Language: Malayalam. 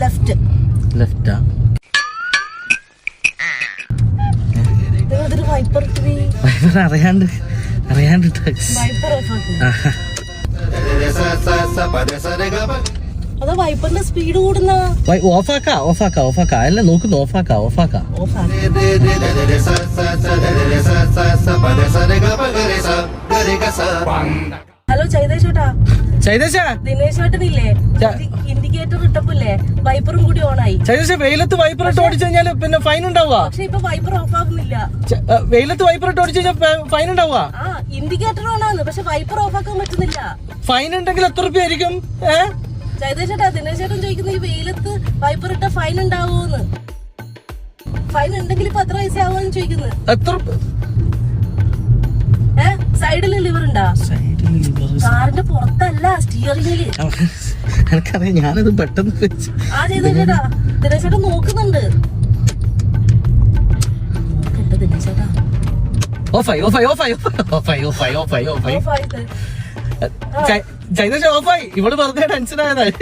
ലെഫ്റ്റാ വൈപ്പർ അറിയാണ്ട് വൈപ്പർ അതാ വൈപ്പറിന്റെ സ്പീഡ് കൂടുന്ന ഓഫാക്ക അല്ല നോക്കുന്നു ഓഫാക്ക ഹലോ ചൈതേശേട്ടാ ദിനേശ് ചേട്ടനില്ലേ ഇൻഡിക്കേറ്റർ ഇട്ടപ്പില്ലേ വൈപ്പറും കൂടി ഓണായി. വെയിലത്ത് വൈപ്പർ ഇട്ട് ഓടിച്ചു കഴിഞ്ഞാൽ പിന്നെ ഫൈൻ ഉണ്ടാവുക. പക്ഷെ ഇപ്പൊ വൈപ്പർ ഓഫ് ആകുന്നില്ല. വെയിലത്ത് വൈപ്പർ ഇട്ട് ഓടിച്ചു കഴിഞ്ഞാൽ ഫൈൻ ഉണ്ടാവുക. ഇൻഡിക്കേറ്റർ ഓണാണ് പക്ഷെ വൈപ്പർ ഓഫ് ആക്കാൻ പറ്റുന്നില്ല. ഫൈൻ ഉണ്ടെങ്കിൽ എത്ര രൂപ ആയിരിക്കും? ചൈതേശേട്ടാ ദിനേശ് ചേട്ടൻ ചോദിക്കുന്ന ഈ വെയിലത്ത് വൈപ്പർ ഇട്ട ഫൈൻ ഉണ്ടാവുമെന്ന്. ഫൈൻ ഉണ്ടെങ്കിൽ ഇപ്പൊ എത്ര പൈസ ആവുമെന്ന് ചോദിക്കുന്നത്. എത്ര സൈഡില് ലിവർ ഉണ്ടാ? കാറിന്റെ പുറത്തല്ല, സ്റ്റിയറിംഗില്. എനിക്കറിയാം, ഞാനത് പെട്ടെന്ന് ചേട്ടാ ദിനേശേട്ടാ നോക്കുന്നുണ്ട്. ദിനേശേട്ടാ ഓഫായി ചൈതേശ ഓഫായി. ഇവള് പറഞ്ഞ ടെൻഷൻ ആയതായി.